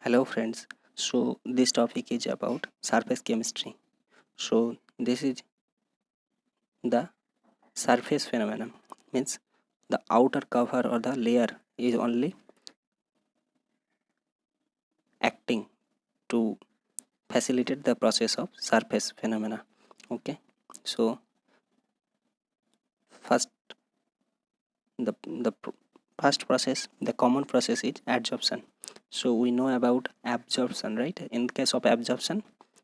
Hello friends. So this topic is about surface chemistry. So this is the surface phenomenon, means the outer cover or the layer is only acting to facilitate the process of surface phenomena. Okay. So first the first process, the common process is adsorption. So we know about absorption, right? In case of absorption,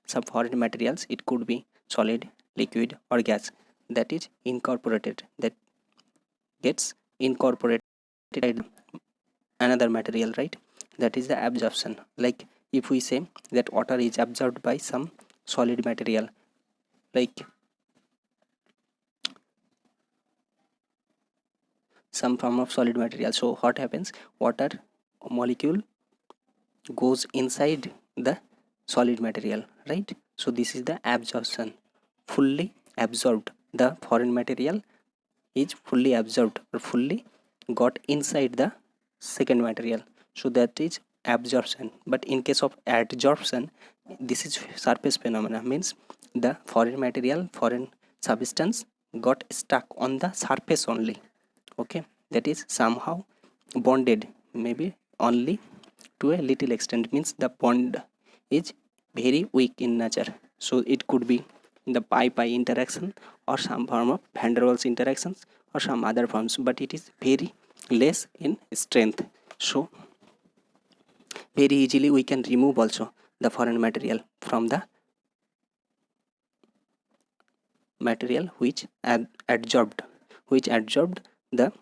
some foreign materials, it could be solid, liquid or gas, that is incorporated, that gets incorporated in another material, right? That is the absorption. Like if we say that water is absorbed by some solid material, like some form of solid material, so what happens? Water molecule goes inside the solid material, right? So this is the absorption, fully absorbed. The foreign material is fully absorbed or fully got inside the second material, so that is absorption. But in case of adsorption, this is surface phenomena, means the foreign material, foreign substance got stuck on the surface only. Okay, that is somehow bonded, maybe only to a little extent, means the bond is very weak in nature. So it could be the pi interaction or some form of van der Waals interactions or some other forms, but it is very less in strength. So very easily we can remove also the foreign material from the material which adsorbed the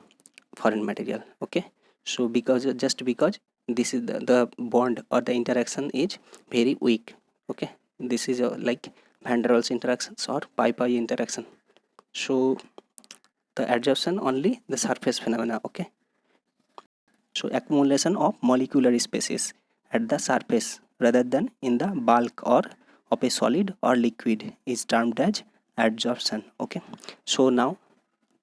foreign material. Okay, so because just because this is the bond or the interaction is very weak. Okay, this is like van der Waals interactions or pi interaction. So the adsorption only the surface phenomena. Okay, so accumulation of molecular species at the surface rather than in the bulk or of a solid or liquid is termed as adsorption. Okay, so now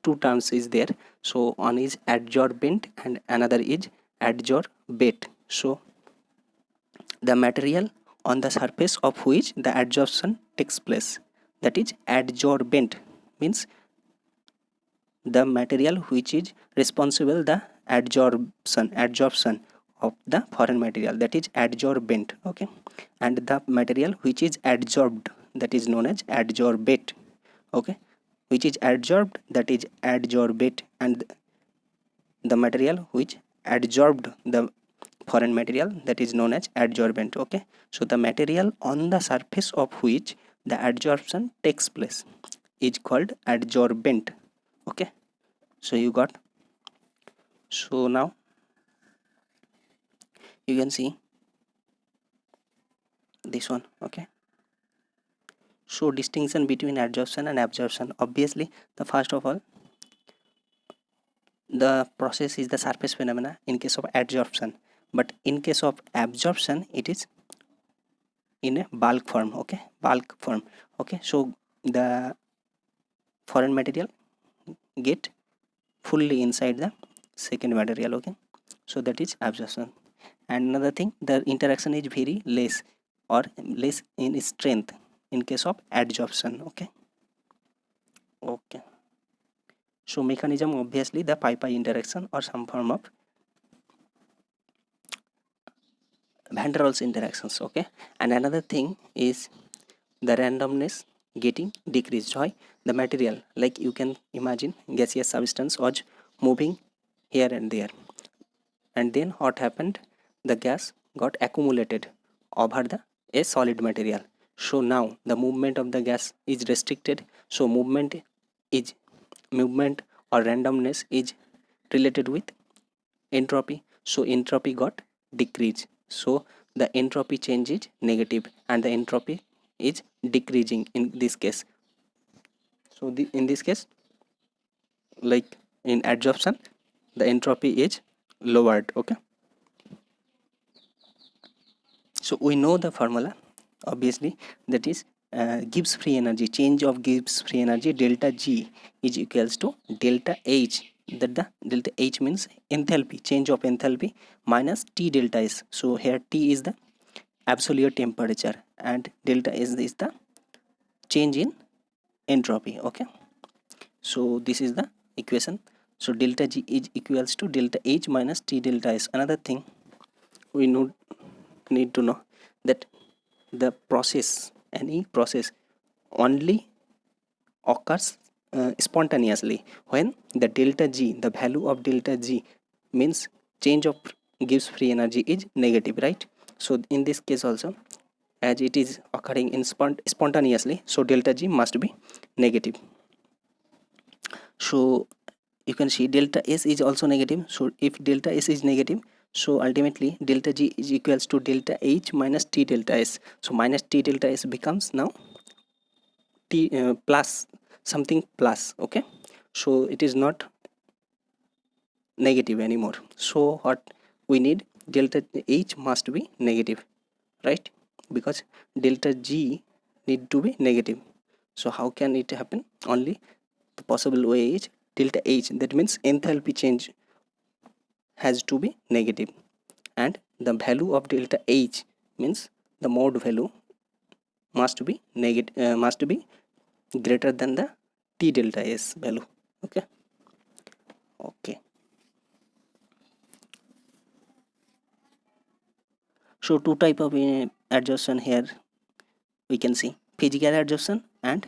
two terms is there. So one is adsorbent and another is adsorbate. So the material on the surface of which the adsorption takes place, that is adsorbent, means the material which is responsible the adsorption of the foreign material, that is adsorbent. Okay, and the material which is adsorbed, that is known as adsorbate. Okay, which is adsorbed, that is adsorbate, and the material which adsorbed the foreign material, that is known as adsorbent. Okay, so the material on the surface of which the adsorption takes place is called adsorbent. Okay, so you got. So now you can see this one. Okay, so distinction between adsorption and absorption. Obviously the first of all, the process is the surface phenomena in case of adsorption, but in case of absorption it is in a bulk form. Okay, bulk form. Okay, so the foreign material get fully inside the second material. Okay, so that is absorption. And another thing, the interaction is very less or less in strength in case of adsorption. Okay, okay, so mechanism, obviously the pi interaction or some form of van der Waals interactions. Okay, and another thing is the randomness getting decreased. Why? The material, like you can imagine gaseous substance was moving here and there, and then what happened? The gas got accumulated over the a solid material. So now the movement of the gas is restricted. So movement or randomness is related with entropy. So entropy got decreased. So the entropy change is negative and the entropy is decreasing in this case. So in this case, like in adsorption, the entropy is lowered. Okay, so we know the formula, obviously, that is Gibbs free energy, change of Gibbs free energy delta G is equals to delta H that the delta H means enthalpy, change of enthalpy, minus T delta S. So here T is the absolute temperature and delta S is the change in entropy. Okay, so this is the equation. So delta G is equals to delta H minus T delta S. Another thing we need to know that the process, any process, only occurs spontaneously when the delta G, the value of delta G means change of gives free energy is negative, right? So in this case also, as it is occurring in spontaneously, so delta G must be negative. So you can see delta S is also negative. So if delta S is negative, so ultimately delta G is equals to delta H minus T delta S. So minus T delta S becomes now T plus something plus. Okay, so it is not negative anymore. So what we need, delta H must be negative, right? Because delta G need to be negative. So how can it happen? Only the possible way is delta H, that means enthalpy change has to be negative, and the value of delta H means the mode value must be negative, must be greater than the T delta S value. Okay, okay. So two type of adsorption here we can see: physical adsorption and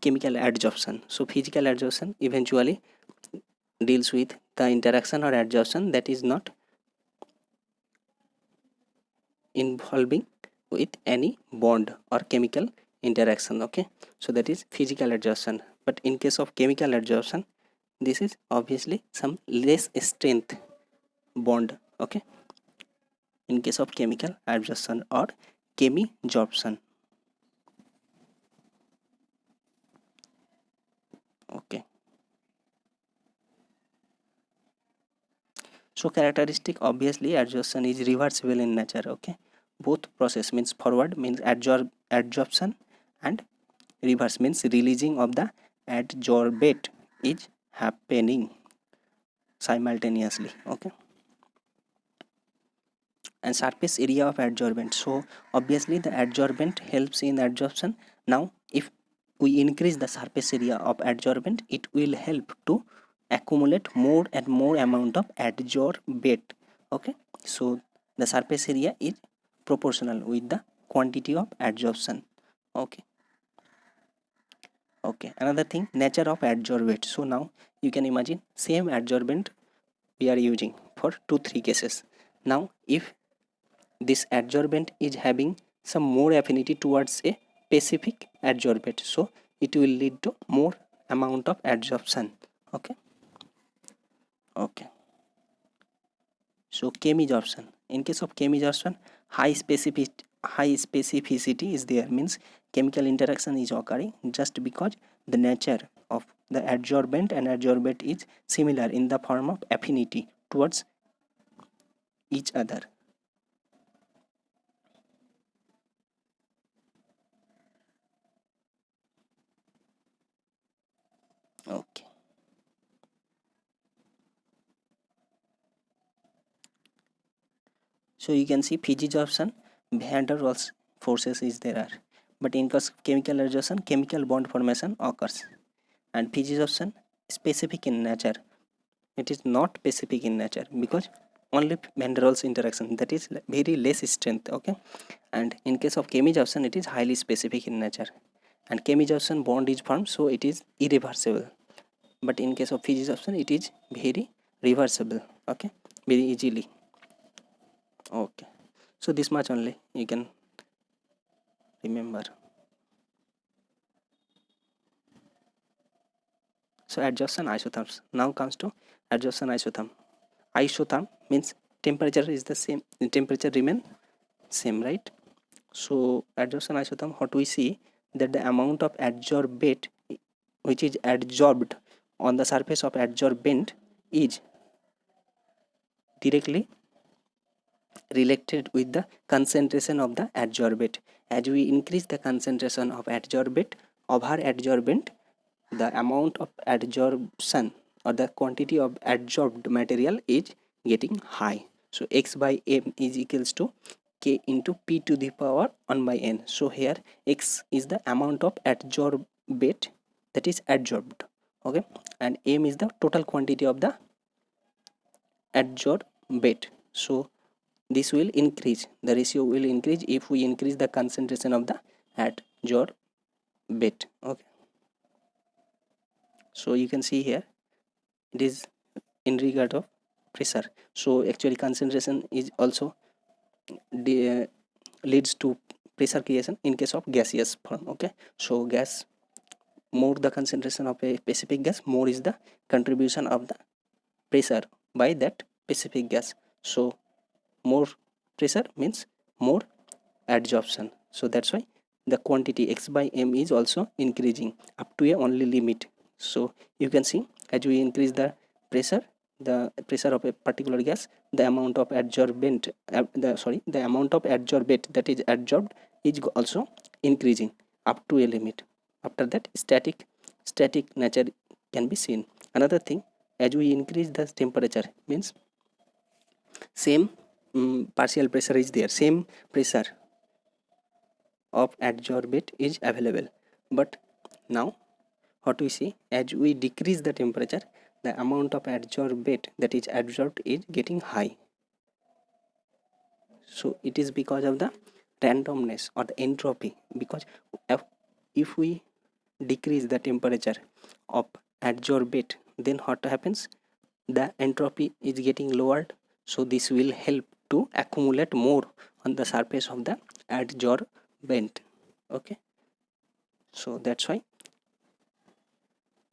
chemical adsorption. So physical adsorption eventually deals with the interaction or adsorption that is not involving with any bond or chemical interaction. Okay, so that is physical adsorption. But in case of chemical adsorption, this is obviously some less strength bond. Okay, in case of chemical adsorption or chemisorption. Okay, so characteristic, obviously adsorption is reversible in nature. Okay, both process means forward means adsorption and reverse means releasing of the adsorbate is happening simultaneously. Okay, and surface area of adsorbent. So obviously the adsorbent helps in adsorption. Now if we increase the surface area of adsorbent, it will help to accumulate more and more amount of adsorbate. Okay, so the surface area is proportional with the quantity of adsorption. Okay, okay. Another thing, nature of adsorbate. So now you can imagine same adsorbent we are using for 2-3 cases. Now if this adsorbent is having some more affinity towards a specific adsorbate, so it will lead to more amount of adsorption. Okay, okay. So chemisorption, in case of chemisorption, high specificity is there, means chemical interaction is occurring just because the nature of the adsorbent and adsorbate is similar in the form of affinity towards each other. Okay, so you can see physisorption, van der Waals forces is there are, but in case of chemical adsorption, chemical bond formation occurs, and physisorption specific in nature. It is not specific in nature because only van der Waals interaction, that is very less strength. Okay, and in case of chemisorption, it is highly specific in nature, and chemisorption bond is formed, so it is irreversible. But in case of physisorption, it is very reversible. Okay, very easily. Okay, so this much only you can remember. So adsorption isotherms. Now comes to adsorption isotherm. Isotherm means temperature is the same, temperature remain same, right? So adsorption isotherm, what we see, that the amount of adsorbate which is adsorbed on the surface of adsorbent is directly related with the concentration of the adsorbate. As we increase the concentration of adsorbate over adsorbent, the amount of adsorption or the quantity of adsorbed material is getting high. So x by m is equals to k into p to the power 1 by n. So here x is the amount of adsorbate that is adsorbed, okay, and m is the total quantity of the adsorbate. So this will increase, the ratio will increase if we increase the concentration of the adsorbate, okay. So you can see here it is in regard of pressure. So actually concentration is also leads to pressure creation in case of gaseous form, okay. So gas, more the concentration of a specific gas, more is the contribution of the pressure by that specific gas. So more pressure means more adsorption. So that's why the quantity x by m is also increasing up to a only limit. So you can see as we increase the pressure, the pressure of a particular gas, the amount of adsorbent the amount of adsorbate that is adsorbed is also increasing up to a limit. After that static nature can be seen. Another thing, as we increase the temperature means same partial pressure is there, same pressure of adsorbate is available, but now what we see, as we decrease the temperature, the amount of adsorbate that is adsorbed is getting high. So it is because of the randomness or the entropy, because if we decrease the temperature of adsorbate, then what happens, the entropy is getting lowered. So this will help to accumulate more on the surface of the adsorbent, okay. So that's why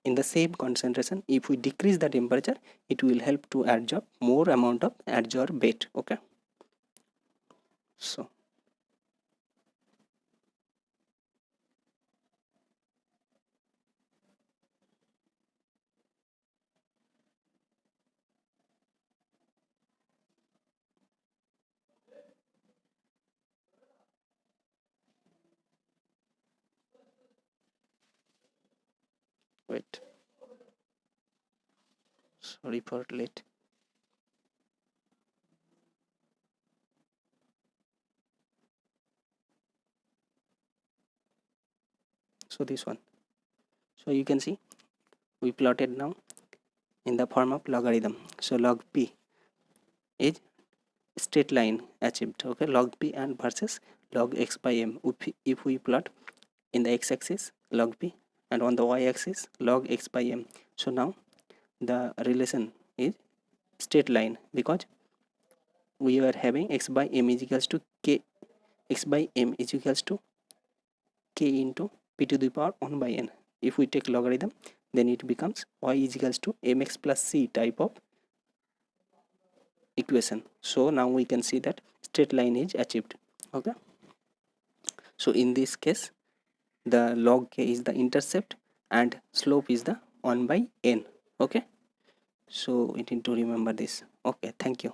in the same concentration, if we decrease the temperature, it will help to absorb more amount of adsorbate, okay. So wait, sorry for late. So this one, so you can see we plotted now in the form of logarithm. So log p is straight line achieved, okay, log p and versus log x by m. If we plot in the x-axis log p and on the y-axis log x by m, so now the relation is straight line because we are having x by m is equals to k, x by m is equals to k into p to the power 1 by n. If we take logarithm, then it becomes y is equals to mx plus c type of equation. So now we can see that straight line is achieved, okay. So in this case, the log k is the intercept and slope is the 1 by n, okay. So we need to remember this, okay. Thank you.